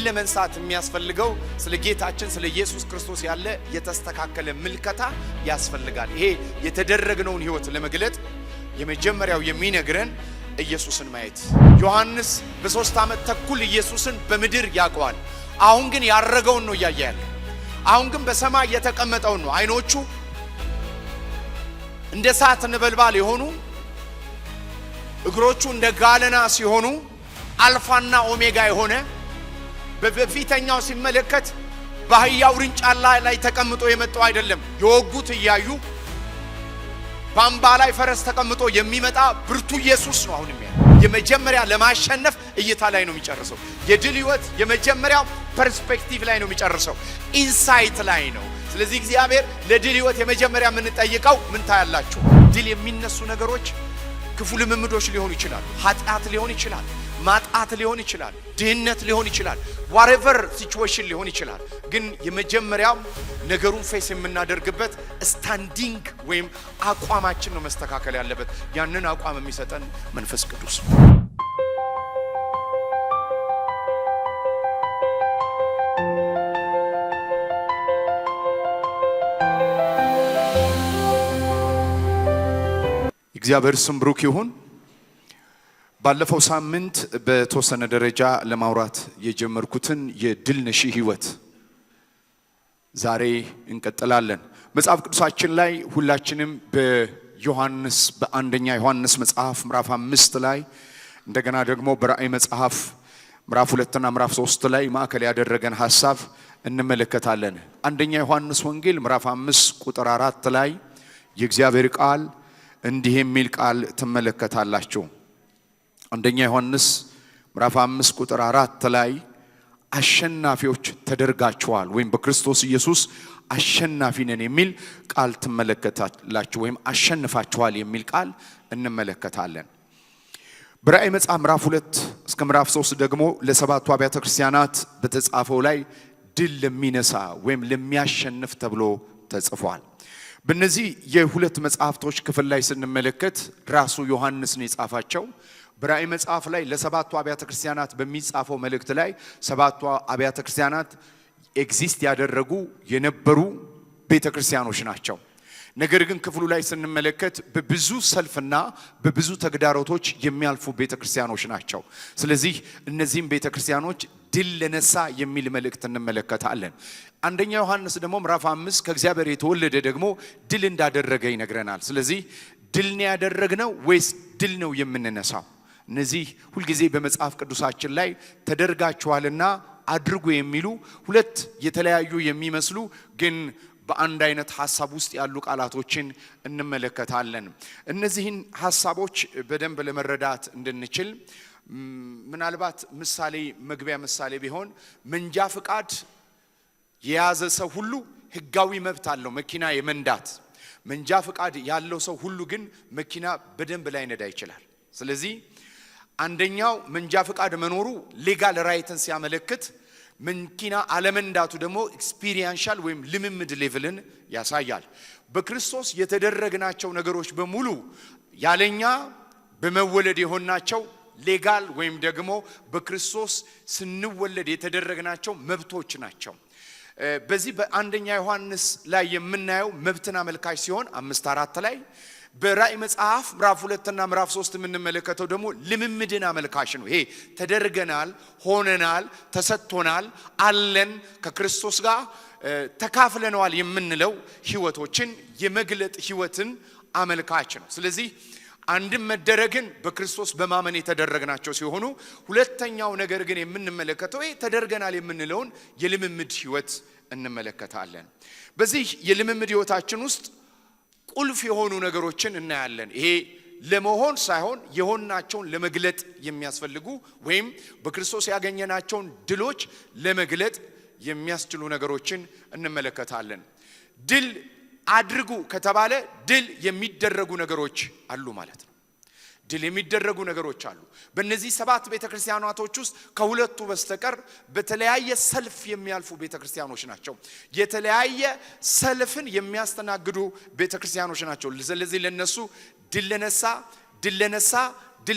ለመንሳት የሚያስፈልገው ስለ ጌታችን ስለ ኢየሱስ ክርስቶስ ያለ የተስተካከለ ምልከታ ያስፈልጋል። ይሄ የተደረገውን ህይወት ለመግለጥ የመጀመሪያው የሚነግረን ኢየሱስን ማየት። ዮሐንስ በ3 ዓመት ተኩል ኢየሱስን በምድር ያውቀዋል። አሁን ግን ያረገውን ነው ያያያል። አሁን ግን በሰማይ የተቀመጠው ነው። አይኖቹ እንደ እሳት ነበልባል የሆኑ እግሮቹ እንደ ጋለና ሲሆኑ አልፋና ኦሜጋ የሆነ በፊተኛው ሲመለከት በአህያው ውርንጫላ ላይ ተቀምጦ የመጣው አይደለም። የወጉት እያዩ ባምባ ላይ ፈረስ ተቀምጦ የሚመጣ ብርቱ ኢየሱስ ነው። አሁን የመጀመሪያ ለማሸነፍ እይታ ላይ ነው የሚጨርሰው። የድል ህይወት የመጀመሪያው ፐርስፔክቲቭ ላይ ነው የሚጨርሰው፣ ኢንሳይት ላይ ነው። ስለዚህ እግዚአብሔር ለድል ህይወት የመጀመሪያ ምን ጠይቀው ምን ታያላችሁ? ድል የሚነሱ ነገሮች ክፉ ልምምዶች ሊሆኑ ይችላሉ፣ ኃጢአት ሊሆን ይችላል፣ ማጣት ሊሆን ይችላል፣ ድህነት ሊሆን ይችላል፣ whatever situation ሊሆን ይችላል። ግን የመጀመሪያው ነገሩን ፌስ የምናደርግበት ስታንዲንግ ወይም አቋማችን ነው መስተካከል ያለበት። ያንን አቋም የሚሰጠን መንፈስ ቅዱስ ነው። እግዚአብሔር ስም ብሩክ ይሁን። ባለፈው ሳምንት በተወሰነ ደረጃ ለማውራት የጀመርኩትን የድል ነሺ ህይወት ዛሬ እንቀጥላለን። መጽሐፍ ቅዱሳችን ላይ ሁላችንም በዮሐንስ በአንደኛ ዮሐንስ መጽሐፍ ምዕራፍ 5 ላይ እንደገና ደግሞ በራእይ መጽሐፍ ምዕራፍ 2 እና ምዕራፍ 3 ላይ ማዕከል ያደረገን ሐሳብ እንመለከታለን። አንደኛ ዮሐንስ ወንጌል ምዕራፍ 5 ቁጥር 4 ላይ የእግዚአብሔር ቃል እንዲህ የሚል ቃል ትመለከታላችሁ። አንደኛ ዮሐንስ ምዕራፍ 5 ቁጥር 4 ላይ አሸናፊዎች ተደርጋችኋል ወይም በክርስቶስ ኢየሱስ አሸናፊ ነን የሚል ቃል ትመለከታላችሁ፣ ወይም አሸንፋችኋል የሚል ቃል እንመለከታለን። በራእይ መጽሐፍ ምዕራፍ 2 እስከ ምዕራፍ 3 ደግሞ ለሰባቱ አብያተ ክርስቲያናት በተጻፈው ላይ ድል ለሚነሳ ወይም ለሚያሸንፍ ተብሎ ተጽፏል። በእነዚህ የሁለት መጽሐፍቶች ክፍል ላይ ስንመለከት ራሱ ዮሐንስ ነው የጻፋቸው። በራእይ መጽሐፍ ላይ ለሰባቱ አብያተ ክርስቲያናት በሚጻፈው መልእክት ላይ ሰባቱ አብያተ ክርስቲያናት ኤግዚስት ያደረጉ የነበሩ ቤተክርስቲያኖች ናቸው። ነገር ግን ክፍሉ ላይ ስንመለከት በብዙ ሰልፍና በብዙ ተግዳሮቶች የሚያልፉ ቤተክርስቲያኖች ናቸው። ስለዚህ እነዚህም ቤተክርስቲያኖች ድል ለነሳ የሚል መልእክት እንመለከታለን። አንደኛ ዮሐንስ ደግሞ ምዕራፍ 5 ከእግዚአብሔር የተወለደ ደግሞ ድል እንዳደረገ ይነግረናል። ስለዚህ ድል ነው ያደረግነው ወይስ ድል ነው የምንነሳው? እነዚህ ሁልጊዜ በመጽሐፍ ቅዱሳችን ላይ ተደርጋችኋልና አድርጉ የሚሉ ሁለት የተለያዩ የሚመስሉ ግን በአንድ አይነት ሐሳብ ውስጥ ያሉ ቃላቶችን እንመለከታለን። እነዚህን ሐሳቦች በደንብ ለመረዳት እንድንችል ምናልባት ምሳሌ መግቢያ ምሳሌ ቢሆን መንጃ ፍቃድ የያዘ ሰው ሁሉ ህጋዊ መብት አለው መኪና የመንዳት። መንጃ ፍቃድ ያለው ሰው ሁሉ ግን መኪና በደንብ ላይ ነዳ ይችላል። ስለዚህ አንደኛው መንጃ ፍቃድ መኖሩ ሌጋል ራይትን ሲያመለክት፣ መኪና አለመንዳቱ ደግሞ ኤክስፒሪየንሻል ወይም ልምምድ ሌቭልን ያሳያል። በክርስቶስ የተደረግናቸው ነገሮች በሙሉ ያለኛ በመወለድ የሆናቸው ሌጋል ወይም ደግሞ በክርስቶስ ስንወለድ የተደረግናቸው መብቶች ናቸው። በዚህ በአንደኛ ዮሐንስ ላይ የምናየው መብትን አመልካች ሲሆን 5:4 ላይ በራእይ መጽሐፍ ምዕራፍ 2 እና ምዕራፍ 3 የምንመለከተው ደግሞ ልምምድን አመልካች ነው። ይሄ ተደርገናል፣ ሆነናል፣ ተሰጥቶናል፣ አለን፣ ከክርስቶስ ጋር ተካፍለናል የምንለው ህይወቶችን የመግለጥ ህይወትን አመልካች ነው። ስለዚህ አንድም መደረግን በክርስቶስ በማመን የተደረግናቸው ሲሆኑ፣ ሁለተኛው ነገር ግን የምንመለከተው ይሄ ተደርገናል የምንለውን የልምምድ ህይወት እንመለከታለን። በዚህ የልምምድ ህይወታችን ውስጥ ቁልፍ የሆኑ ነገሮችን እናያለን። ይሄ ለመሆን ሳይሆን የሆናቸውን ለመግለጥ የሚያስፈልጉ ወይም በክርስቶስ ያገኘናቸውን ድሎች ለመግለጥ የሚያስችሉ ነገሮችን እንመለከታለን። ድል አድርጉ ከተባለ ድል የሚደረጉ ነገሮች አሉ ማለት ነው። ድል የሚደረጉ ነገሮች አሉ። በእነዚህ 7 ቤተክርስቲያናቶች ውስጥ ከሁለቱ በስተቀር በተለያየ ሰልፍ የሚያልፉ ቤተክርስቲያኖች ናቸው። የተለያየ ሰልፍን የሚያስተናግዱ ቤተክርስቲያኖች ናቸው። ስለዚህ ለነሱ ድል ለነሳ ድል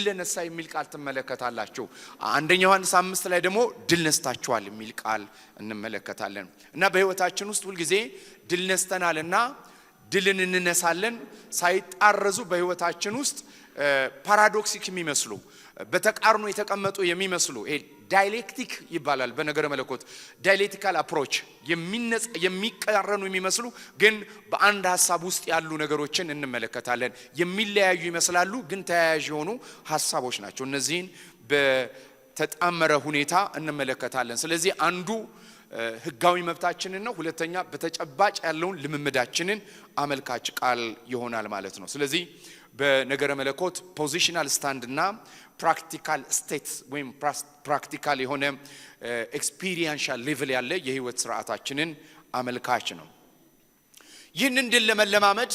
ለነሳ የሚል ቃል ትመለከታላችሁ። አንደኛ ዮሐንስ 5 ላይ ደግሞ ድል ነስታችኋል የሚል ቃል እንመለከታለን። እና በህይወታችን ውስጥ ሁሉ ጊዜ ድል ነስተናልና ድልን እንነሳለን ሳይጣረዙ በህይወታችን ውስጥ ፓራዶክሲክ የሚመስሉ በተቃርኖ የተቀመጡ የሚመስሉ ዳይሌክቲክ ይባላል በነገረ መለኮት ዳይሌክቲካል አፕሮች የሚቀራረኑ የሚመስሉ ግን በአንድ ሐሳብ ውስጥ ያሉ ነገሮችን እንመለከታለን። የሚለያዩ ይመስላሉ ግን ተያያዥ የሆኑ ሐሳቦች ናቸው። እነዚህን በተጣመረ ሁኔታ እንመለከታለን። ስለዚህ አንዱ ህጋዊ መብታችንን ነው፣ ሁለተኛ በተጨባጭ ያለውን ልምምዳችንን አመልካች ቃል ይሆናል ማለት ነው። ስለዚህ በነገረ መለኮት ፖዚሽናል ስታንድ እና ፕራክቲካል ስቴት ወይም ፕራክቲካል የሆነ ኤክስፒሪየንሻል ሌቭል ያለ የህይወት ስርዓታችንን አመልካች ነው። ይህንን ድል ለመለማመድ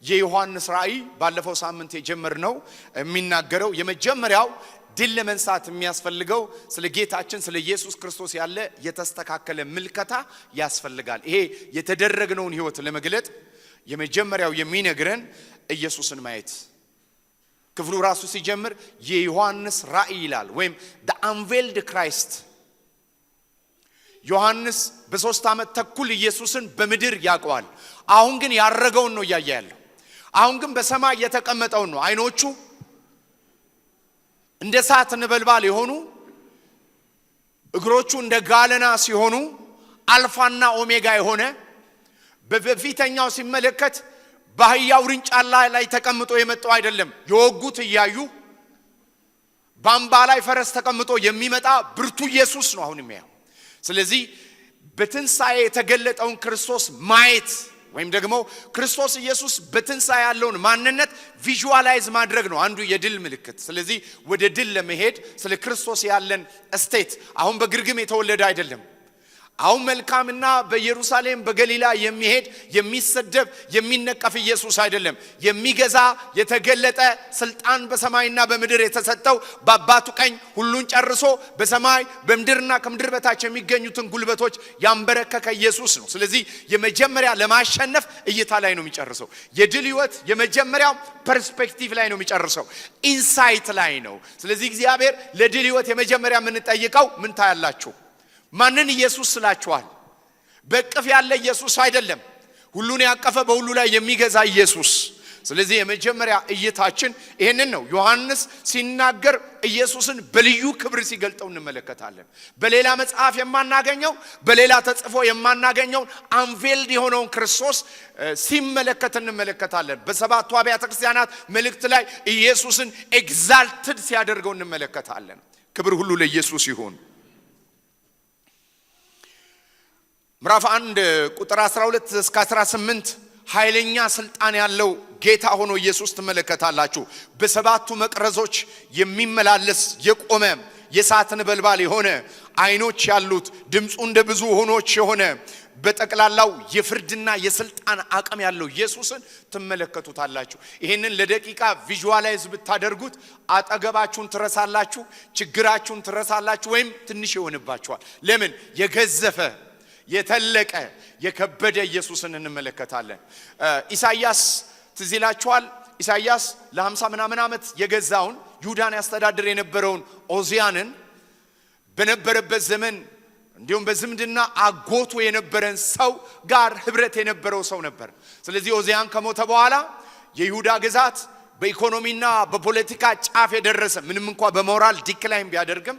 የዮሐንስ ራእይ ባለፈው ሳምንት የጀመርነው የሚናገረው የመጀመሪያው ድል ለመንሳት የሚያስፈልገው ስለ ጌታችን ስለ ኢየሱስ ክርስቶስ ያለ የተስተካከለ ምልከታ ያስፈልጋል። ይሄ የተደረገውን ህይወት ለመግለጥ የመጀመሪያው የሚነግረን ኢየሱስን ማየት ክፍሉ ራሱ ሲጀምር የዮሐንስ ራእይ ይላል ወይም the unveiled Christ። ዮሐንስ በ3 ዓመት ተኩል ኢየሱስን በምድር ያውቀዋል። አሁን ግን ያረገውን ነው ያያየ ያለው። አሁን ግን በሰማይ የተቀመጠው ነው። አይኖቹ እንደ እሳት ነበልባል የሆኑ እግሮቹ እንደ ጋለና ሲሆኑ አልፋና ኦሜጋ የሆነ በፊተኛው ሲመለከት በአህያው ውርንጫላ ላይ ተቀምጦ የመጣው አይደለም። የወጉት እያዩ ባምባ ላይ ፈረስ ተቀምጦ የሚመጣ ብርቱ ኢየሱስ ነው አሁን የሚያየው። ስለዚህ በትንሳኤ የተገለጠውን ክርስቶስ ማየት ወይም ደግሞ ክርስቶስ ኢየሱስ በትንሳኤ ያለውን ማንነት ቪዥዋላይዝ ማድረግ ነው አንዱ የድል ምልክት። ስለዚህ ወደ ድል ለመሄድ ስለ ክርስቶስ ያለን ስቴት አሁን በግርግም የተወለደ አይደለም። አሁን መልካምና በኢየሩሳሌም በገሊላ የሚሄድ የሚሰደብ የሚነቀፍ ኢየሱስ አይደለም። የሚገዛ የተገለጠ ስልጣን በሰማይና በምድር የተሰጠው በአባቱ ቀኝ ሁሉን ጨርሶ በሰማይ በምድርና ከምድር በታች የሚገኙትን ጉልበቶች ያንበረከከ ኢየሱስ ነው። ስለዚህ የመጀመሪያ ለማሸነፍ እይታ ላይ ነው የሚጨርሰው። የድል ህይወት የመጀመሪያው ፐርስፔክቲቭ ላይ ነው የሚጨርሰው፣ ኢንሳይት ላይ ነው። ስለዚህ እግዚአብሔር ለድል ህይወት የመጀመሪያ ምን ጠይቀው ምን ታያላችሁ? ማንን ኢየሱስ ስላችኋል? በቅፍ ያለ ኢየሱስ አይደለም፣ ሁሉን ያቀፈ በሁሉ ላይ የሚገዛ ኢየሱስ። ስለዚህ የመጀመሪያ እይታችን ይሄንን ነው። ዮሐንስ ሲናገር ኢየሱስን በልዩ ክብር ሲገልጠው እንመለከታለን። በሌላ መጽሐፍ የማናገኘው በሌላ ተጽፎ የማናገኘው አንቬልድ የሆነውን ክርስቶስ ሲመለከት እንመለከታለን። በሰባቱ አብያተ ክርስቲያናት መልእክት ላይ ኢየሱስን ኤግዛልትድ ሲያደርገው እንመለከታለን። ክብር ሁሉ ለኢየሱስ ይሁን። ምዕራፍ 1 ቁጥር 12 እስከ 18 ኃይለኛ ስልጣን ያለው ጌታ ሆኖ ኢየሱስ ተመለከታላችሁ። በሰባቱ መቅረዞች የሚመላለስ የቆመ የእሳት ነበልባል የሆነ አይኖች ያሉት ድምፁ እንደ ብዙ ሆኖች የሆነ በጠቅላላው የፍርድና የስልጣን አቅም ያለው ኢየሱስን ተመለከቱታላችሁ። ይሄንን ለደቂቃ ቪዥዋላይዝ ብታደርጉት አጠገባችሁን ትረሳላችሁ፣ ችግራችሁን ትረሳላችሁ፣ ወይም ትንሽ ይሆንባችኋል። ለምን? የገዘፈ የተለቀ የከበደ ኢየሱስን እንመለከታለን። ኢሳይያስ ትዝ ይላችኋል። ኢሳይያስ ለ50 ምናምን ዓመት የገዛውን ይሁዳን ያስተዳድር የነበረውን ኦዚያንን በነበረበት ዘመን እንዲሁም በዝምድና አጎቱ የነበረን ሰው ጋር ህብረት የነበረው ሰው ነበር። ስለዚህ ኦዚያን ከሞተ በኋላ የይሁዳ ግዛት በኢኮኖሚና በፖለቲካ ጫፍ የደረሰ ምንም እንኳን በሞራል ዲክላይን ቢያደርግም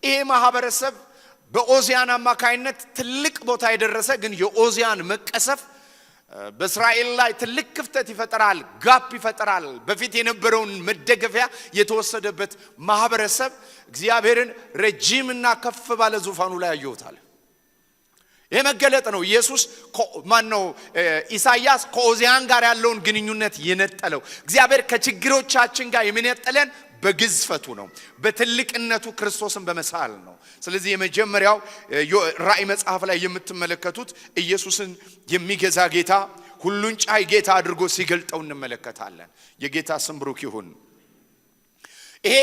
ይሄ ማህበረሰብ በኦዚያን አማካይነት ትልቅ ቦታ የደረሰ ግን የኦዚያን መቀሰፍ በእስራኤል ላይ ትልቅ ክፍተት ይፈጠራል፣ ጋፕ ይፈጠራል። በፊት የነበረውን መደገፊያ የተወሰደበት ማህበረሰብ እግዚአብሔርን ረጅምና ከፍ ባለ ዙፋኑ ላይ ያየውታል። ይሄ መገለጥ ነው። ኢየሱስ ማነው? ኢሳይያስ ከኦዚያን ጋር ያለውን ግንኙነት የነጠለው እግዚአብሔር ከችግሮቻችን ጋር የሚነጠለን በግዝፈቱ ነው፣ በትልቅነቱ ክርስቶስን በመሳል ነው። ስለዚህ የመጀመሪያው ራእይ መጽሐፍ ላይ የምትመለከቱት ኢየሱስን የሚገዛ ጌታ፣ ሁሉን ቻይ ጌታ አድርጎ ሲገልጠው እንመለከታለን። የጌታ ስም ብሩክ ይሁን። ይሄ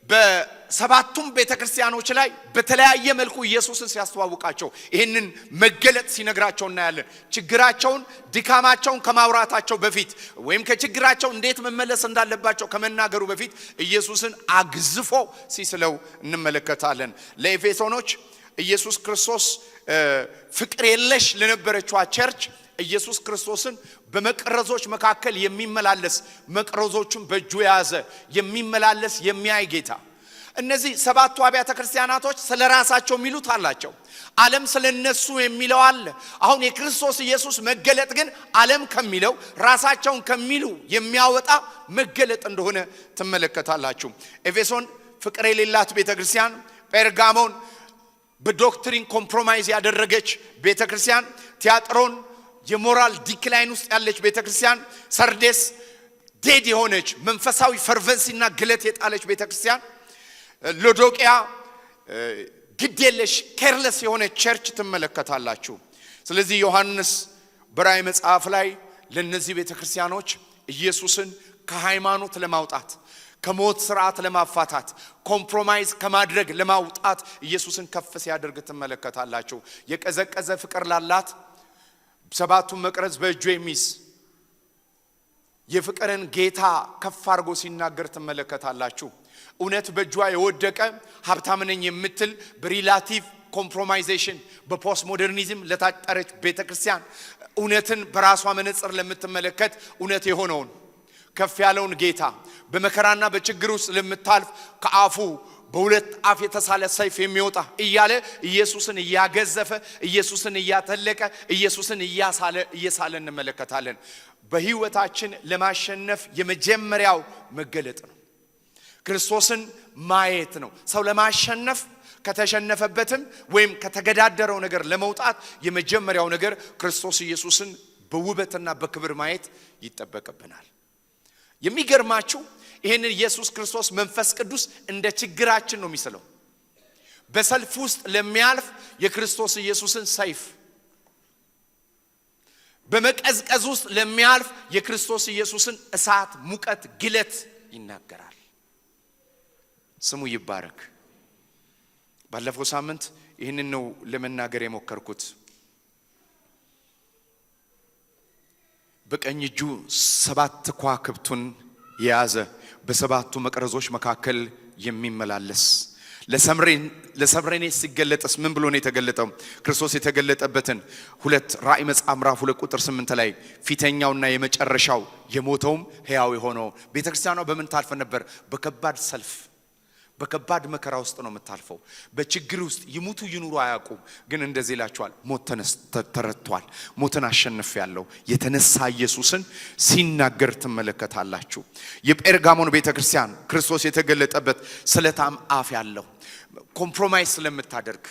በሰባቱም ቤተክርስቲያኖች ላይ በተለያየ መልኩ ኢየሱስን ሲያስተዋውቃቸው ይሄንን መገለጥ ሲነግራቸው እናያለን። ችግራቸውን ድካማቸውን ከማውራታቸው በፊት ወይም ከችግራቸው እንዴት መመለስ እንዳለባቸው ከመናገሩ በፊት ኢየሱስን አግዝፎ ሲስለው እንመለከታለን። ለኤፌሶኖች ኢየሱስ ክርስቶስ ፍቅር የለሽ ለነበረችው ቸርች ኢየሱስ ክርስቶስን በመቅረዞች መካከል የሚመላለስ መቅረዞቹን በእጁ የያዘ የሚመላለስ የሚያይ ጌታ። እነዚህ ሰባቱ አብያተ ክርስቲያናቶች ስለራሳቸው የሚሉት አላቸው። ዓለም ስለነሱ የሚለው አለ። አሁን የክርስቶስ ኢየሱስ መገለጥ ግን ዓለም ከሚለው ራሳቸውን ከሚሉ የሚያወጣ መገለጥ እንደሆነ ትመለከታላችሁ። ኤፌሶን ፍቅር የሌላት ቤተክርስቲያን፣ ጴርጋሞን በዶክትሪን ኮምፕሮማይዝ ያደረገች ቤተክርስቲያን፣ ቲያጥሮን የሞራል ዲክላይን ውስጥ ያለች ቤተክርስቲያን፣ ሰርዴስ ዴድ የሆነች መንፈሳዊ ፈርቨንሲና ግለት የጣለች ቤተክርስቲያን፣ ሎዶቅያ ግዴለሽ ኬርለስ የሆነች ቸርች ትመለከታላችሁ። ስለዚህ ዮሐንስ በራእይ መጽሐፍ ላይ ለነዚህ ቤተክርስቲያኖች ኢየሱስን ከሃይማኖት ለማውጣት ከሞት ስርዓት ለማፋታት ኮምፕሮማይዝ ከማድረግ ለማውጣት ኢየሱስን ከፍ ሲያደርግ ትመለከታላችሁ። የቀዘቀዘ ፍቅር ላላት ሰባቱን መቅረዝ በእጁ የሚይዝ የፍቅርን ጌታ ከፍ አድርጎ ሲናገር ትመለከታላችሁ። እውነት በእጇ የወደቀ ሀብታም ነኝ የምትል በሪላቲቭ ኮምፕሮማይዜሽን በፖስት ሞደርኒዝም ለታጠረች ቤተክርስቲያን እውነትን በራሷ መነጽር ለምትመለከት እውነት የሆነውን ከፍ ያለውን ጌታ በመከራና በችግር ውስጥ ለምታልፍ ከአፉ በሁለት አፍ የተሳለ ሰይፍ የሚወጣ እያለ ኢየሱስን እያገዘፈ ኢየሱስን እያተለቀ ኢየሱስን እያሳለ እንመለከታለን። በህይወታችን ለማሸነፍ የመጀመሪያው መገለጥ ነው፣ ክርስቶስን ማየት ነው። ሰው ለማሸነፍ ከተሸነፈበትም ወይም ከተገዳደረው ነገር ለመውጣት የመጀመሪያው ነገር ክርስቶስ ኢየሱስን በውበትና በክብር ማየት ይጠበቅብናል። የሚገርማችሁ ይሄንን ኢየሱስ ክርስቶስ መንፈስ ቅዱስ እንደ ችግራችን ነው የሚስለው። በሰልፍ ውስጥ ለሚያልፍ የክርስቶስ ኢየሱስን ሰይፍ፣ በመቀዝቀዝ ውስጥ ለሚያልፍ የክርስቶስ ኢየሱስን እሳት፣ ሙቀት፣ ግለት ይናገራል። ስሙ ይባረክ። ባለፈው ሳምንት ይህንን ነው ለመናገር የሞከርኩት። በቀኝ እጁ 7 ከዋክብቱን የያዘ በሰባቱ መቅረዞች መካከል የሚመላለስ ለሰምሬኔስ ሲገለጥስ ምን ብሎ ነው የተገለጠው? ክርስቶስ የተገለጠበትን ራእይ መጽሐፍ ምዕራፍ 2 ቁጥር 8 ላይ ፊተኛውና የመጨረሻው የሞተውም ሕያው የሆነው ቤተክርስቲያኗ በምን ታልፈ ነበር? በከባድ ሰልፍ በከባድ መከራ ውስጥ ነው የምታልፈው። በችግር ውስጥ ይሙቱ ይኑሩ አያውቁም። ግን እንደዚህ ይላቸዋል፣ ሞት ተረቷል፣ ሞትን አሸንፌያለሁ የተነሳ ኢየሱስን ሲናገር ትመለከታላችሁ። የጴርጋሞን ቤተክርስቲያን ክርስቶስ የተገለጠበት ስለታም አፍ ያለው ኮምፕሮማይዝ ስለምታደርግ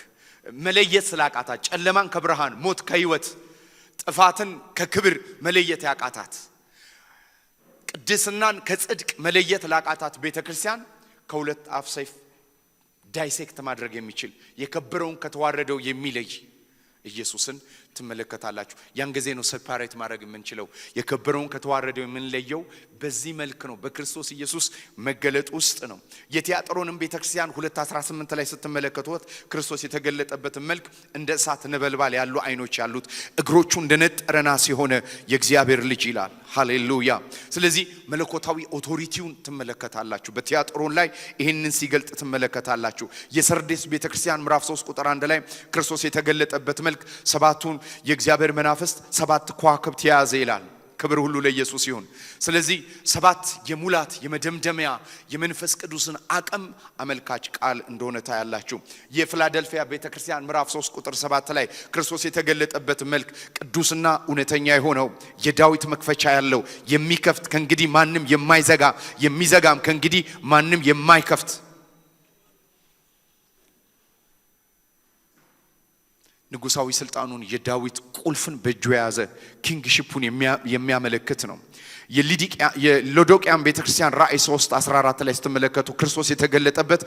መለየት ስላቃታት፣ ጨለማን ከብርሃን ሞት ከህይወት ጥፋትን ከክብር መለየት ያቃታት፣ ቅድስናን ከጽድቅ መለየት ላቃታት ቤተክርስቲያን ከሁለት አፍ ሰይፍ ዳይሴክት ማድረግ የሚችል የከበረውን ከተዋረደው የሚለይ ኢየሱስን ትመለከታላችሁ። ያን ጊዜ ነው ሴፓሬት ማድረግ የምንችለው። የከበረውን ከተዋረደው የምንለየው በዚህ መልክ ነው፣ በክርስቶስ ኢየሱስ መገለጥ ውስጥ ነው። የቲያጥሮንም ቤተክርስቲያን 2:18 ላይ ስትመለከቱት ክርስቶስ የተገለጠበት መልክ እንደ እሳት ነበልባል ያሉ አይኖች ያሉት እግሮቹ እንደነጠረ ናስ የሆነ የእግዚአብሔር ልጅ ይላል። ሃሌሉያ። ስለዚህ መለኮታዊ ኦቶሪቲውን ትመለከታላችሁ። በቲያጥሮን ላይ ይሄንን ሲገልጥ ትመለከታላችሁ። የሰርዴስ ቤተክርስቲያን ምዕራፍ 3 ቁጥር 1 ላይ ክርስቶስ የተገለጠበት መልክ ሰባቱን የእግዚአብሔር መናፍስት 7 ከዋክብት የያዘ ይላል። ክብር ሁሉ ለኢየሱስ ይሁን። ስለዚህ 7 የሙላት የመደምደሚያ የመንፈስ ቅዱስን አቅም አመልካች ቃል እንደሆነ ታያላችሁ። የፊላደልፊያ ቤተክርስቲያን ምዕራፍ 3 ቁጥር 7 ላይ ክርስቶስ የተገለጠበት መልክ ቅዱስና እውነተኛ የሆነው የዳዊት መክፈቻ ያለው የሚከፍት ከእንግዲህ ማንም የማይዘጋ የሚዘጋም ከእንግዲህ ማንም የማይከፍት ንጉሳዊ ስልጣኑን የዳዊት ቁልፍን በእጁ የያዘ ኪንግሺፑን የሚያመለክት ነው። የሎዶቅያን ቤተክርስቲያን ራእይ 3:14 ላይ ስትመለከቱ ክርስቶስ የተገለጠበት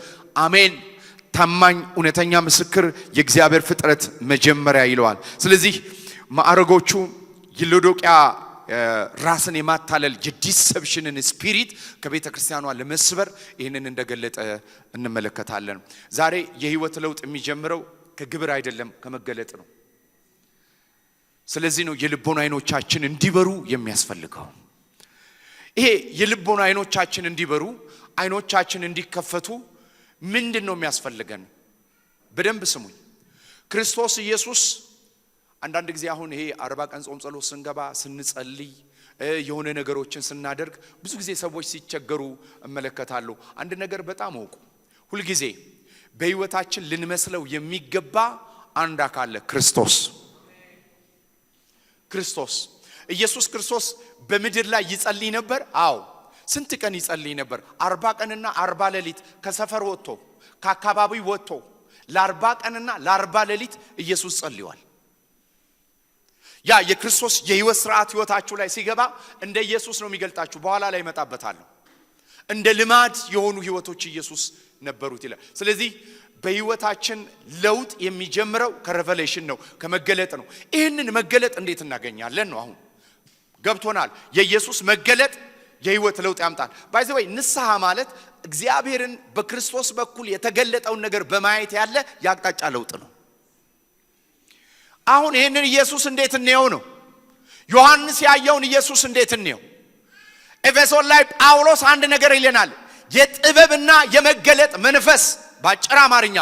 አሜን ታማኝ እውነተኛ ምስክር የእግዚአብሔር ፍጥረት መጀመሪያ ይለዋል። ስለዚህ ማዕረጎቹ የሎዶቅያ ራስን የማታለል የዲሰፕሽንን ስፒሪት ከቤተ ክርስቲያኗ ለመስበር ይህንን እንደገለጠ እንመለከታለን። ዛሬ የህይወት ለውጥ የሚጀምረው ከግብር አይደለም ከመገለጥ ነው። ስለዚህ ነው የልቦና አይኖቻችን እንዲበሩ የሚያስፈልገው። ይሄ የልቦና አይኖቻችን እንዲበሩ አይኖቻችን እንዲከፈቱ ምንድነው የሚያስፈልገን? በደንብ ስሙኝ። ክርስቶስ ኢየሱስ አንዳንድ ጊዜ አሁን ይሄ 40 ቀን ጾም ጸሎት ስንገባ ስንጸልይ የሆነ ነገሮችን ስናደርግ ብዙ ጊዜ ሰዎች ሲቸገሩ እመለከታለሁ። አንድ ነገር በጣም አውቁ። ሁሉ ጊዜ በህይወታችን ልንመስለው የሚገባ አንድ አካል ክርስቶስ ኢየሱስ ክርስቶስ በምድር ላይ ይጸልይ ነበር። አዎ ስንት ቀን ይጸልይ ነበር? 40 ቀንና 40 ሌሊት ከሰፈር ወጥቶ ከአካባቢው ወጥቶ ለ40 ቀንና ለ40 ሌሊት ኢየሱስ ጸልዩዋል። ያ የክርስቶስ የህይወት ሥርዓት ህይወታችሁ ላይ ሲገባ እንደ ኢየሱስ ነው የሚገልጣችሁ። በኋላ ላይ መጣበታለሁ። እንደ ልማድ የሆኑ ህይወቶች ኢየሱስ ነበሩት ይላል። ስለዚህ በህይወታችን ለውጥ የሚጀምረው ከሬቨሌሽን ነው፣ ከመገለጥ ነው። ይህንን መገለጥ እንዴት እናገኛለን ነው አሁን ገብቶናል። የኢየሱስ መገለጥ የህይወት ለውጥ ያምጣል። ባይ ዘ ወይ ንስሐ ማለት እግዚአብሔርን በክርስቶስ በኩል የተገለጠውን ነገር በማየት ያለ ያቅጣጫ ለውጥ ነው። አሁን ይሄንን ኢየሱስ እንዴት እንየው ነው? ዮሐንስ ያየውን ኢየሱስ እንዴት እንየው? ኤፌሶን ላይ ጳውሎስ አንድ ነገር ይለናል። የጥበብና የመገለጥ መንፈስ ባጭር አማርኛ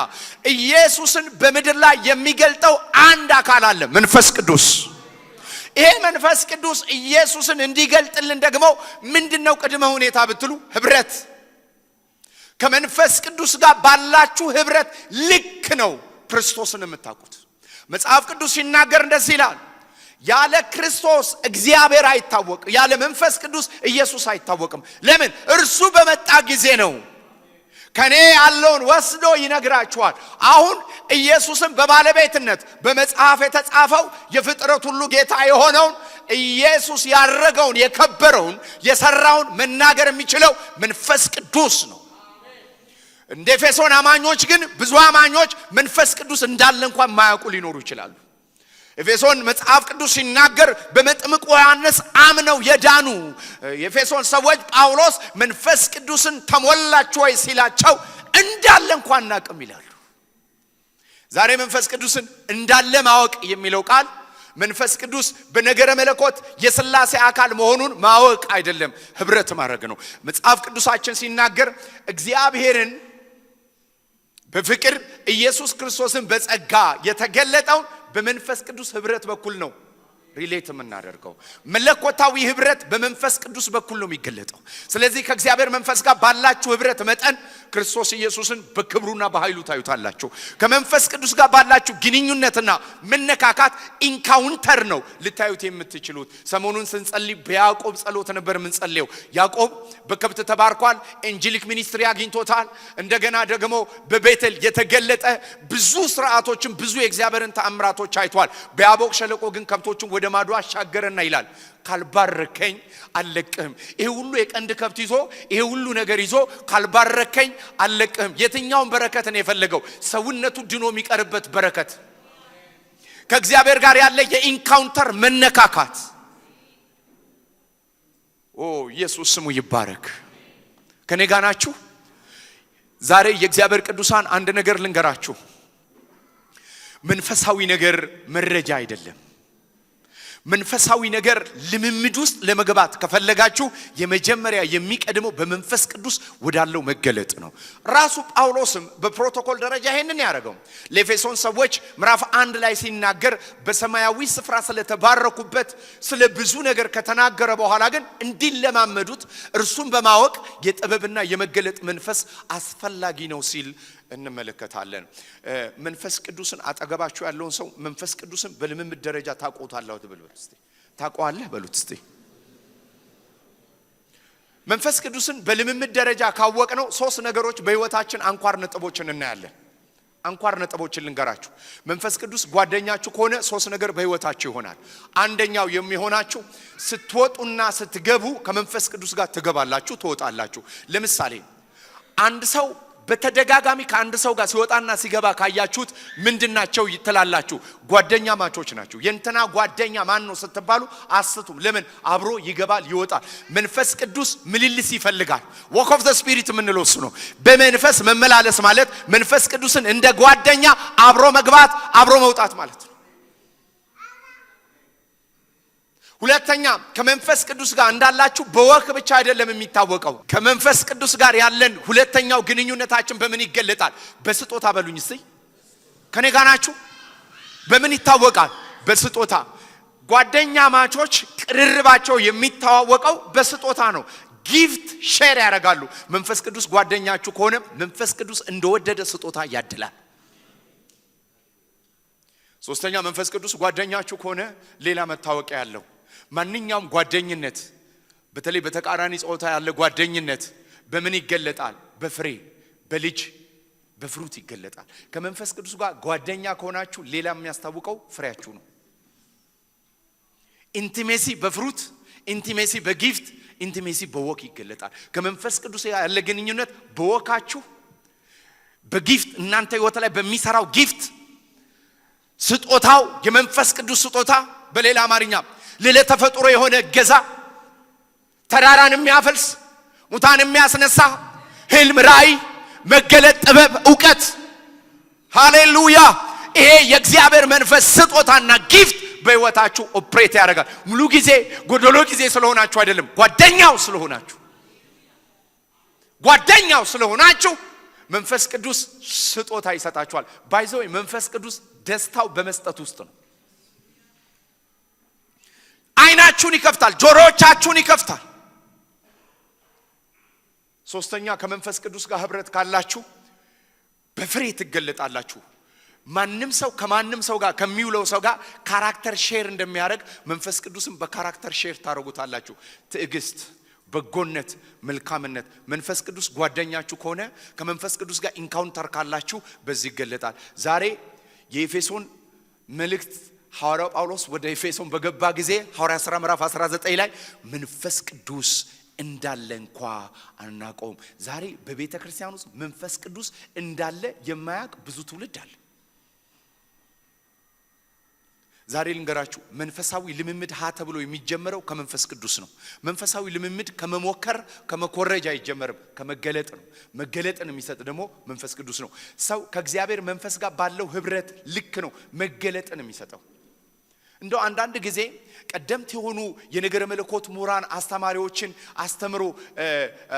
ኢየሱስን በምድር ላይ የሚገልጠው አንድ አካል አለ፣ መንፈስ ቅዱስ። ይሄ መንፈስ ቅዱስ ኢየሱስን እንዲገልጥልን ደግሞ ምንድነው ቅድመ ሁኔታ ብትሉ ህብረት። ከመንፈስ ቅዱስ ጋር ባላችሁ ህብረት ልክ ነው ክርስቶስን የምታውቁት። መጽሐፍ ቅዱስ ሲናገር እንደዚህ ይላል፣ ያለ ክርስቶስ እግዚአብሔር አይታወቅም፣ ያለ መንፈስ ቅዱስ ኢየሱስ አይታወቅም። ለምን? እርሱ በመጣ ጊዜ ነው ከኔ ያለውን ወስዶ ይነግራችኋል። አሁን ኢየሱስን በባለቤትነት በመጽሐፍ የተጻፈው የፍጥረት ሁሉ ጌታ የሆነውን ኢየሱስ ያረገውን የከበረውን የሰራውን መናገር የሚችለው መንፈስ ቅዱስ ነው። እንደ ኤፌሶን አማኞች ግን ብዙ አማኞች መንፈስ ቅዱስ እንዳለ እንኳን ማያውቁ ሊኖሩ ይችላሉ። ኤፌሶን መጽሐፍ ቅዱስ ሲናገር በመጥምቁ ዮሐንስ አምነው የዳኑ የኤፌሶን ሰዎች ጳውሎስ መንፈስ ቅዱስን ተሞላችሁ ወይ ሲላቸው እንዳለ እንኳን እናቅም ይላሉ። ዛሬ መንፈስ ቅዱስን እንዳለ ማወቅ የሚለው ቃል መንፈስ ቅዱስ በነገረ መለኮት የሥላሴ አካል መሆኑን ማወቅ አይደለም፣ ህብረት ማድረግ ነው። መጽሐፍ ቅዱሳችን ሲናገር እግዚአብሔርን በፍቅር ኢየሱስ ክርስቶስን በጸጋ የተገለጠው በመንፈስ ቅዱስ ህብረት በኩል ነው ሪሌት የምናደርገው። መለኮታዊ ህብረት በመንፈስ ቅዱስ በኩል ነው የሚገለጠው። ስለዚህ ከእግዚአብሔር መንፈስ ጋር ባላችሁ ህብረት መጠን ክርስቶስ ኢየሱስን በክብሩና በኃይሉ ታዩታላችሁ። ከመንፈስ ቅዱስ ጋር ባላችሁ ግንኙነትና መነካካት ኢንካውንተር ነው ልታዩት የምትችሉት። ሰሞኑን ስንጸልይ በያዕቆብ ጸሎት ነበር የምንጸልየው። ያዕቆብ በከብት ተባርኳል፣ ኤንጀሊክ ሚኒስትሪ አግኝቶታል። እንደገና ደግሞ በቤተል የተገለጠ ብዙ ስርዓቶችን ብዙ የእግዚአብሔርን ተአምራቶች አይቷል። በያቦቅ ሸለቆ ግን ከብቶችን ወደ ማዶ አሻገረና ይላል ካልባረከኝ አለቅህም። ይሄ ሁሉ የቀንድ ከብት ይዞ ይሄ ሁሉ ነገር ይዞ ካልባረከኝ አለቅህም። የትኛውን በረከት ነው የፈለገው? ሰውነቱ ድኖ የሚቀርበት በረከት፣ ከእግዚአብሔር ጋር ያለ የኢንካውንተር መነካካት። ኢየሱስ ስሙ ይባረክ። ከኔ ጋር ናችሁ? ዛሬ የእግዚአብሔር ቅዱሳን አንድ ነገር ልንገራችሁ። መንፈሳዊ ነገር መረጃ አይደለም። መንፈሳዊ ነገር ልምምድ ውስጥ ለመግባት ከፈለጋችሁ የመጀመሪያ የሚቀድመው በመንፈስ ቅዱስ ወዳለው መገለጥ ነው። ራሱ ጳውሎስም በፕሮቶኮል ደረጃ ይሄንን ያደረገው ለኤፌሶን ሰዎች ምዕራፍ 1 ላይ ሲናገር በሰማያዊ ስፍራ ስለተባረኩበት ስለ ብዙ ነገር ከተናገረ በኋላ ግን እንዲለማመዱት እርሱን በማወቅ የጥበብና የመገለጥ መንፈስ አስፈላጊ ነው ሲል እንመለከታለን። መንፈስ ቅዱስን አጠገባችሁ ያለውን ሰው መንፈስ ቅዱስን በልምምድ ደረጃ ታቆታላችሁ በሉት እስቲ። ታቆዋለህ በሉት እስቲ። መንፈስ ቅዱስን በልምምድ ደረጃ ካወቅነው ሶስት ነገሮች በህይወታችን አንኳር ነጥቦችን እናያለን። አንኳር ነጥቦችን ልንገራችሁ። መንፈስ ቅዱስ ጓደኛችሁ ከሆነ ሶስት ነገር በህይወታችሁ ይሆናል። አንደኛው የሚሆናችሁ ስትወጡና ስትገቡ ከመንፈስ ቅዱስ ጋር ትገባላችሁ፣ ትወጣላችሁ። ለምሳሌ አንድ ሰው በተደጋጋሚ ከአንድ ሰው ጋር ሲወጣና ሲገባ ካያችሁት ምንድናቸው ይተላላችሁ? ጓደኛ ማቾች ናቸው። የእንትና ጓደኛ ማን ነው ስትባሉ አስቱም። ለምን? አብሮ ይገባል ይወጣል። መንፈስ ቅዱስ ምልልስ ይፈልጋል። walk of the spirit የምንለው እሱ ነው። በመንፈስ መመላለስ ማለት መንፈስ ቅዱስን እንደ ጓደኛ አብሮ መግባት አብሮ መውጣት ማለት ነው። ሁለተኛ ከመንፈስ ቅዱስ ጋር እንዳላችሁ በወክ ብቻ አይደለም የሚታወቀው። ከመንፈስ ቅዱስ ጋር ያለን ሁለተኛው ግንኙነታችን በምን ይገለጣል? በስጦታ በሉኝ እስቲ። ከኔ ጋር ናችሁ? በምን ይታወቃል? በስጦታ። ጓደኛ ማቾች ቅርርባቸው የሚታወቀው በስጦታ ነው። ጊፍት ሼር ያደርጋሉ። መንፈስ ቅዱስ ጓደኛችሁ ከሆነ መንፈስ ቅዱስ እንደወደደ ስጦታ ያድላል። ሶስተኛ መንፈስ ቅዱስ ጓደኛችሁ ከሆነ ሌላ መታወቂያ ያለው ማንኛውም ጓደኝነት በተለይ በተቃራኒ ጾታ ያለ ጓደኝነት በምን ይገለጣል? በፍሬ፣ በልጅ፣ በፍሩት ይገለጣል። ከመንፈስ ቅዱስ ጋር ጓደኛ ከሆናችሁ ሌላ የሚያስታውቀው ፍሬያችሁ ነው። ኢንቲሜሲ በፍሩት፣ ኢንቲሜሲ በጊፍት፣ ኢንቲሜሲ በወክ ይገለጣል። ከመንፈስ ቅዱስ ጋር ያለ ግንኙነት በወካችሁ፣ በጊፍት እናንተ ህይወት ላይ በሚሰራው ጊፍት ስጦታው የመንፈስ ቅዱስ ስጦታ በሌላ አማርኛ ለተፈጥሮ የሆነ ገዛ ተራራን የሚያፈልስ ሙታን የሚያስነሳ ህልም ራእይ መገለጥ ጥበብ ዕውቀት ሃሌሉያ ይሄ የእግዚአብሔር መንፈስ ስጦታና ጊፍት በህይወታችሁ ኦፕሬት ያደርጋል። ሙሉ ጊዜ ጎዶሎ ጊዜ ስለሆናችሁ አይደለም፣ ጓደኛው ስለሆናችሁ መንፈስ ቅዱስ ስጦታ ይሰጣችኋል። ባይዘው መንፈስ ቅዱስ ደስታው በመስጠት ውስጥ ነው። አይናችሁን ይከፍታል፣ ጆሮዎቻችሁን ይከፍታል። ሶስተኛ ከመንፈስ ቅዱስ ጋር ህብረት ካላችሁ በፍሬ ትገለጣላችሁ። ማንንም ሰው ከማንንም ሰው ጋር ከሚውለው ሰው ጋር ካራክተር ሼር እንደሚያደርግ መንፈስ ቅዱስም በካራክተር ሼር ታደርጉታላችሁ። ትዕግስት፣ በጎነት፣ መልካምነት። መንፈስ ቅዱስ ጓደኛችሁ ከሆነ ከመንፈስ ቅዱስ ጋር ኢንካውንተር ካላችሁ በዚህ ይገለጣል። ዛሬ የኤፌሶን መልእክት ሐዋርያው ጳውሎስ ወደ ኤፌሶን በገባ ጊዜ ሐዋርያ ሥራ ምዕራፍ 19 ላይ መንፈስ ቅዱስ እንዳለ እንኳን አናውቀውም። ዛሬ በቤተ ክርስቲያን ውስጥ መንፈስ ቅዱስ እንዳለ የማያውቅ ብዙ ትውልድ አለ። ዛሬ ልንገራችሁ፣ መንፈሳዊ ልምምድ ተብሎ የሚጀመረው ከመንፈስ ቅዱስ ነው። መንፈሳዊ ልምምድ ከመሞከር ከመኮረጅ አይጀመርም፣ ከመገለጥ ነው። መገለጥን የሚሰጥ ደግሞ መንፈስ ቅዱስ ነው። ሰው ከእግዚአብሔር መንፈስ ጋር ባለው ህብረት ልክ ነው መገለጥን የሚሰጠው። እንደው አንዳንድ ጊዜ ቀደምት የሆኑ የነገረ መለኮት ምሁራን አስተማሪዎችን አስተምሩ።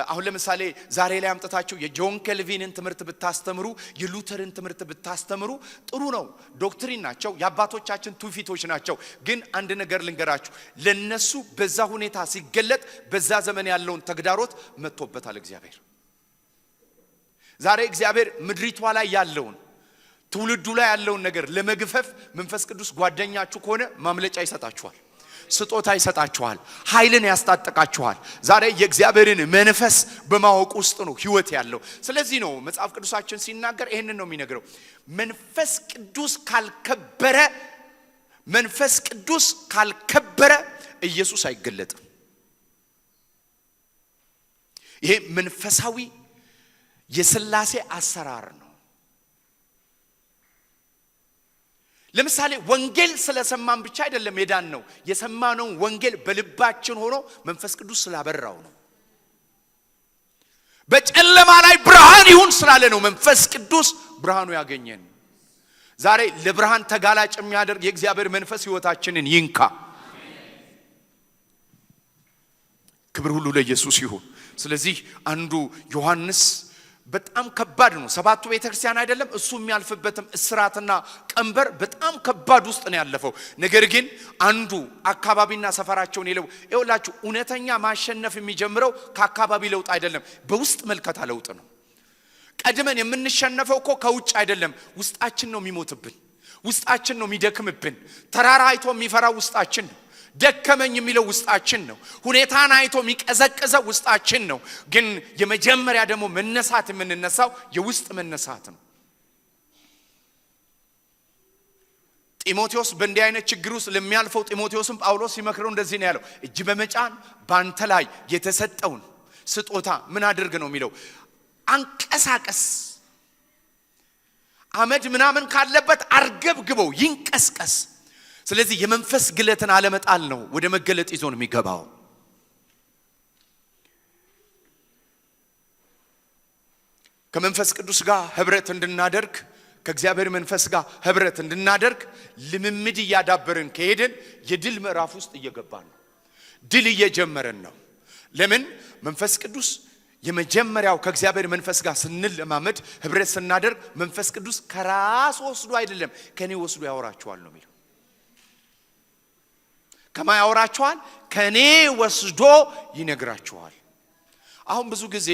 አሁን ለምሳሌ ዛሬ ላይ አምጥታችሁ የጆን ኬልቪንን ትምህርት ብታስተምሩ፣ የሉተርን ትምህርት ብታስተምሩ ጥሩ ነው። ዶክትሪን ናቸው፣ የአባቶቻችን ትውፊቶች ናቸው። ግን አንድ ነገር ልንገራችሁ፣ ለነሱ በዛ ሁኔታ ሲገለጥ በዛ ዘመን ያለውን ተግዳሮት መጥቶበታል እግዚአብሔር። ዛሬ እግዚአብሔር ምድሪቷ ላይ ያለውን ትውልዱ ላይ ያለውን ነገር ለመግፈፍ መንፈስ ቅዱስ ጓደኛችሁ ከሆነ ማምለጫ ይሰጣችኋል፣ ስጦታ ይሰጣችኋል፣ ኃይልን ያስታጠቃችኋል። ዛሬ የእግዚአብሔርን መንፈስ በማወቅ ውስጥ ነው ህይወት ያለው። ስለዚህ ነው መጽሐፍ ቅዱሳችን ሲናገር ይሄንን ነው የሚነግረው። መንፈስ ቅዱስ ካልከበረ ኢየሱስ አይገለጥም። ይሄ መንፈሳዊ የሥላሴ አሰራር ነው። ለምሳሌ ወንጌል ስለሰማን ብቻ አይደለም የዳን ነው። የሰማነው ወንጌል በልባችን ሆኖ መንፈስ ቅዱስ ስላበራው ነው። በጨለማ ላይ ብርሃን ይሁን ስላለ ነው መንፈስ ቅዱስ ብርሃኑ ያገኘን። ዛሬ ለብርሃን ተጋላጭ የሚያደርግ የእግዚአብሔር መንፈስ ህይወታችንን ይንካ። ክብር ሁሉ ለኢየሱስ ይሁን። ስለዚህ አንዱ ዮሐንስ በጣም ከባድ ነው። ሰባቱ ቤተክርስቲያን አይደለም እሱ የሚያልፍበትም እስራትና ቀንበር በጣም ከባድ ውስጥ ነው ያለፈው። ነገር ግን አንዱ አካባቢና ሰፈራቸውን ይኸውላችሁ፣ እውነተኛ ማሸነፍ የሚጀምረው ከአካባቢ ለውጥ አይደለም፣ በውስጥ መልከታ ለውጥ ነው። ቀድመን የምንሸነፈው እኮ ከውጭ አይደለም፣ ውስጣችን ነው የሚሞትብን፣ ውስጣችን ነው የሚደክምብን። ተራራ አይቶ የሚፈራው ውስጣችን ነው። ደከመኝ የሚለው ውስጣችን ነው። ሁኔታን አይቶ የሚቀዘቅዘው ውስጣችን ነው። ግን የመጀመሪያ ደግሞ መነሳት የምንነሳው የውስጥ መነሳት ነው። ጢሞቴዎስ በእንዲህ አይነት ችግር ውስጥ ለሚያልፈው ጢሞቴዎስም ጳውሎስ ሲመክረው እንደዚህ ነው ያለው፣ እጅ በመጫን ባንተ ላይ የተሰጠውን ስጦታ ምን አድርግ ነው የሚለው፣ አንቀሳቀስ አመድ ምናምን ካለበት አርገብግበው ይንቀስቀስ ስለዚህ የመንፈስ ግለትን አለመጣል ነው ወደ መገለጥ ይዞን የሚገባው ከመንፈስ ቅዱስ ጋር ህብረት እንድናደርግ ከእግዚአብሔር መንፈስ ጋር ህብረት እንድናደርግ ልምምድ ያዳበርን ከሄድን የድል ምዕራፍ ውስጥ እየገባን ነው ድል እየጀመረን ነው ለምን መንፈስ ቅዱስ የመጀመሪያው ከእግዚአብሔር መንፈስ ጋር ስንለማመድ ህብረት ስናደርግ መንፈስ ቅዱስ ከራስ ወስዶ አይደለም ከኔ ወስዶ ያወራችኋል ነው የሚለው ከማ ያወራችኋል ከኔ ወስዶ ይነግራችኋል አሁን ብዙ ጊዜ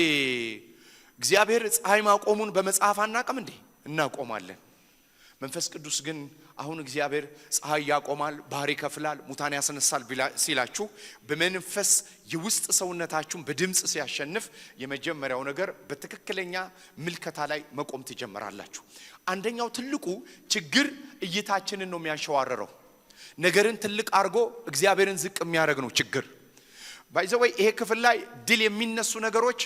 እግዚአብሔር ፀሐይ ማቆሙን በመጽሐፍ አናቀም እንዴ እናቆማለን መንፈስ ቅዱስ ግን አሁን እግዚአብሔር ፀሐይ ያቆማል ባህር ይከፍላል ሙታን ያስነሳል ሲላችሁ በመንፈስ የውስጥ ሰውነታችሁን በድምጽ ሲያሸንፍ የመጀመሪያው ነገር በትክክለኛ ምልከታ ላይ መቆም ትጀምራላችሁ አንደኛው ትልቁ ችግር እይታችንን ነው የሚያሸዋረረው ነገርን ትልቅ አርጎ እግዚአብሔርን ዝቅ የሚያደርግ ነው ችግር ባይዘወይ ይሄ ክፍል ላይ ድል የሚነሱ ነገሮች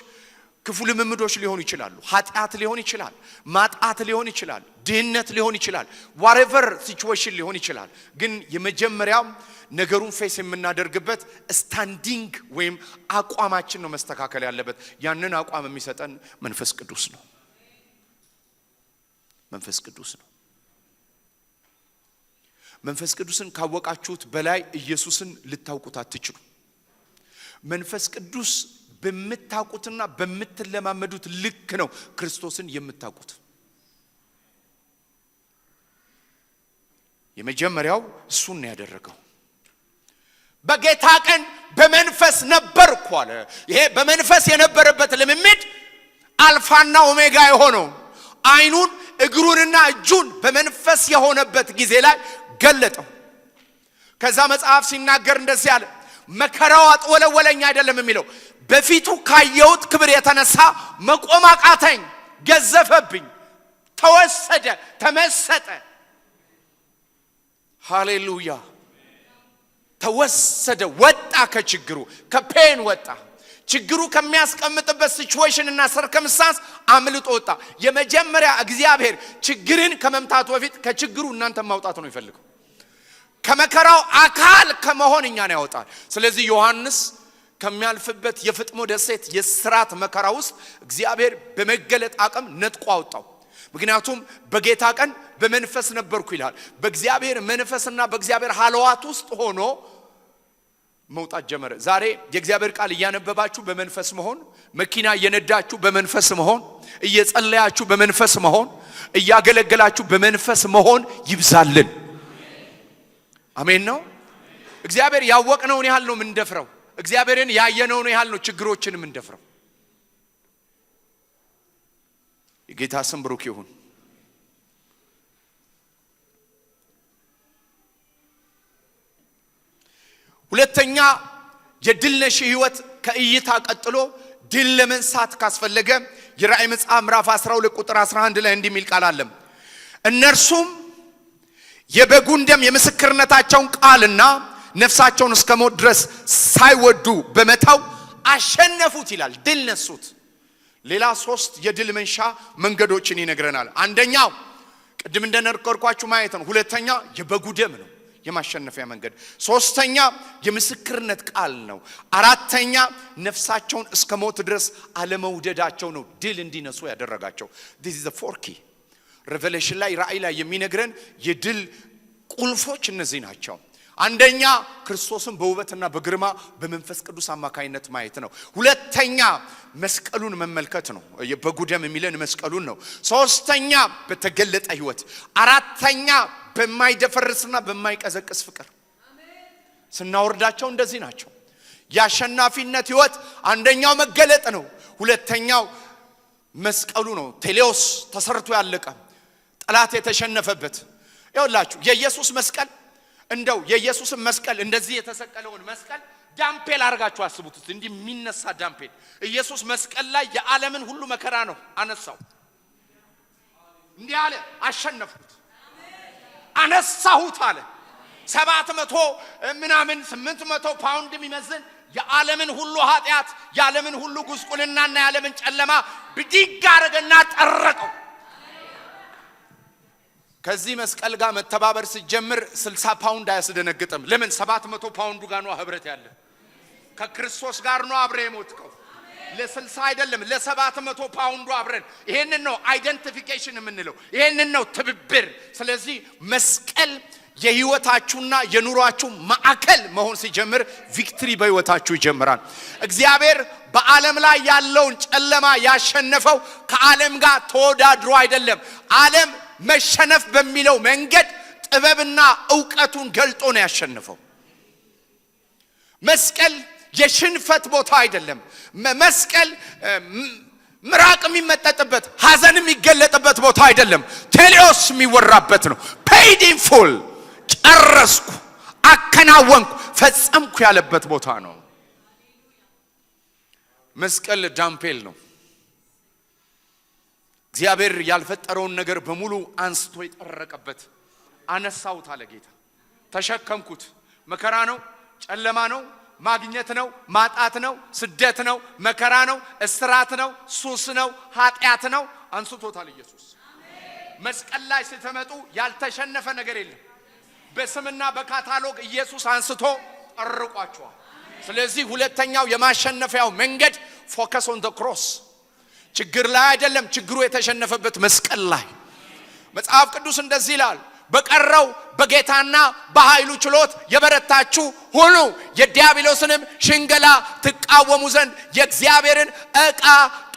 ክፉ ልምምዶች ሊሆኑ ይችላሉ ኃጢአት ሊሆን ይችላል ማጣት ሊሆን ይችላል ድህነት ሊሆን ይችላል whatever situation ሊሆን ይችላል ግን የመጀመሪያው ነገሩን ፌስ የምናደርግበት ስታንዲንግ ወይም አቋማችን ነው መስተካከል ያለበት ያንን አቋም የሚሰጠን መንፈስ ቅዱስ ነው መንፈስ ቅዱስ ነው መንፈስ ቅዱስን ካወቃችሁት በላይ ኢየሱስን ልታውቁት አትችሉ መንፈስ ቅዱስ በመታቁትና በመተለማመዱት ልክ ነው ክርስቶስን የምታቁት የመጀመሪያው እሱን ያደረገው በጌታ ቀን በመንፈስ ነበርኩ አለ ይሄ በመንፈስ የነበረበት ልምምድ አልፋና ኦሜጋ የሆነው አይኑን እግሩንና እጁን በመንፈስ የሆነበት ጊዜ ላይ ገለጠው ከዛ መጽሐፍ ሲናገር እንደዚህ አለ መከራው አጥወለወለኝ አይደለም የሚለው በፊቱ ካየውት ክብር የተነሳ መቆም አቃተኝ ገዘፈብኝ ተወሰደ ተመሰጠ ሃሌሉያ ተወሰደ ወጣ ከችግሩ ከፔን ወጣ ችግሩ ከሚያስቀምጥበት ሲቹዌሽን እና ሰርከምስታንስ አምልጦ ወጣ የመጀመሪያ እግዚአብሔር ችግርን ከመምታቱ በፊት ከችግሩ እናንተ ማውጣት ነው ይፈልገው ከመከራው አካል ከመሆንኛን ያወጣል ስለዚህ ዮሐንስ ከሚያልፍበት የፍጥሞ ደሴት የስራት መከራ ውስጥ እግዚአብሔር በመገለጥ አቅም ነጥቆ አወጣው ምክንያቱም በጌታ ቀን በመንፈስ ነበርኩ ይላል በእግዚአብሔር መንፈስና በእግዚአብሔር ሐለዋት ውስጥ ሆኖ መውጣት ጀመረ ዛሬ የእግዚአብሔር ቃል ያነበባችሁ በመንፈስ መሆን መኪና እየነዳችሁ በመንፈስ መሆን እየጸለያችሁ በመንፈስ መሆን እያገለገላችሁ በመንፈስ መሆን ይብዛልን አሜን ነው እግዚአብሔር ያወቅነውን ያህል ነው ምንደፍረው እግዚአብሔርን ያየነውን ያህል ነው ችግሮችንም እንደፍረው የጌታ ስም ብሩክ ይሁን ሁለተኛ የድል ነሽ ህይወት ከእይታ ቀጥሎ ድል ለመንሳት ካስፈለገ የራእይ መጽሐፍ ምዕራፍ 12 ቁጥር 11 ላይ እንዲህ የሚል ቃል አለ እነርሱም የበጉን ደም የምስክርነታቸውን ቃልና ነፍሳቸውን እስከሞት ድረስ ሳይወዱ በመታው አሸነፉት ይላል ድል ነሱት ሌላ ሶስት የድል መንሻ መንገዶችን ይነግረናል አንደኛው ቅድም እንደነገርኳችሁ ማየት ነው ሁለተኛ የበጉ ደም ነው የማሸነፊያ መንገድ ሶስተኛ የምስክርነት ቃል ነው አራተኛ ነፍሳቸውን እስከሞት ድረስ አለመውደዳቸው ነው ድል እንዲነሱ ያደረጋቸው this is the four key revelation ላይ ራእይ ላይ የሚነግረን የድል ቁልፎች እነዚህ ናቸው አንደኛ ክርስቶስን በውበትና በግርማ በመንፈስ ቅዱስ አማካይነት ማየት ነው ሁለተኛ መስቀሉን መመልከት ነው የበጉ ደም የሚለን መስቀሉን ነው ሶስተኛ በተገለጠ ህይወት አራተኛ በማይደፈርስና በማይቀዘቅስ ፍቅር ስናወርዳቸው እንደዚህ ናቸው ያሸናፊነት ህይወት አንደኛው መገለጥ ነው ሁለተኛው መስቀሉ ነው ቴሌዎስ ተሰርቶ ያለቀ ጠላት የተሸነፈበት ይኸውላችሁ የኢየሱስ መስቀል እንደው የኢየሱስ መስቀል እንደዚህ የተሰቀለውን መስቀል ዳምፔል አርጋችሁ አስቡት እንዲህ የሚነሳ ዳምፔል ኢየሱስ መስቀል ላይ የዓለምን ሁሉ መከራ ነው አነሳው እንዲህ አለ አሸነፍኩት አነሳሁት አለ 700 ምናምን 800 ፓውንድ የሚመዝን የዓለምን ሁሉ ኃጢአት የዓለምን ሁሉ ጉስቁልናና የዓለምን ጨለማ ብድግ አረገና ጠረቀው። ከዚህ መስቀል ጋር መተባበር ሲጀምር 60 ፓውንድ አያስደነግጥም። ለምን? 700 ፓውንዱ ጋር ነው ህብረት ያለ። ከክርስቶስ ጋር ነው አብረ የሞትከው። ለ60 አይደለም ለ700 ፓውንዱ አብረን። ይሄንን ነው አይደንቲፊኬሽን የምንለው። ይሄንን ነው ትብብር። ስለዚህ መስቀል የህይወታችሁና የኑሯችሁ ማዕከል መሆን ሲጀምር ቪክትሪ በህይወታችሁ ይጀምራል። እግዚአብሔር በዓለም ላይ ያለውን ጨለማ ያሸነፈው ከዓለም ጋር ተወዳድሮ አይደለም። ዓለም መሸነፍ በሚለው መንገድ ጥበብና ዕውቀቱን ገልጦ ነው ያሸነፈው። መስቀል የሽንፈት ቦታ አይደለም። መስቀል ምራቅ የሚመጠጥበት ሐዘን የሚገለጥበት ቦታ አይደለም። ቴሌዎስ የሚወራበት ነው። paid in full ጨረስኩ፣ አከናወንኩ፣ ፈጸምኩ ያለበት ቦታ ነው። መስቀል ዳምፔል ነው። እግዚአብሔር ያልፈጠረውን ነገር በሙሉ አንስቶ የጠረቀበት። አነሳውት አለ ጌታ። ተሸከምኩት። መከራ ነው፣ ጨለማ ነው፣ ማግኘት ነው፣ ማጣት ነው፣ ስደት ነው፣ መከራ ነው፣ እስራት ነው፣ ሱስ ነው፣ ኃጢአት ነው። አንስቶታል ኢየሱስ። መስቀል ላይ ስትመጡ ያልተሸነፈ ነገር የለም። በስምና በካታሎግ ኢየሱስ አንስቶ ጠርቋቸዋል። ስለዚህ ሁለተኛው የማሸነፊያው መንገድ ፎከስ ኦን ዘ ክሮስ። ችግር ላይ አይደለም፣ ችግሩ የተሸነፈበት መስቀል ላይ። መጽሐፍ ቅዱስ እንደዚህ ይላል፣ በቀረው በጌታና በኃይሉ ችሎት የበረታችሁ ሁኑ፣ የዲያብሎስንም ሽንገላ ትቃወሙ ዘንድ የእግዚአብሔርን ዕቃ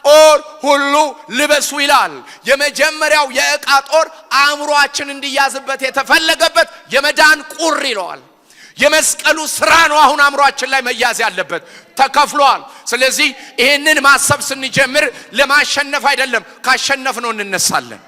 ጦር ሁሉ ልበሱ ይላል። የመጀመሪያው የዕቃ ጦር አእምሮአችን እንዲያዝበት የተፈለገበት የመዳን ቁር ይለዋል። የመስቀሉ ስራ ነው አሁን አእምሮአችን ላይ መያዝ ያለበት። ተከፍሏል። ስለዚህ ይሄንን ማሰብ ስንጀምር ለማሸነፍ አይደለም፣ ካሸነፍ ነው እንነሳለን።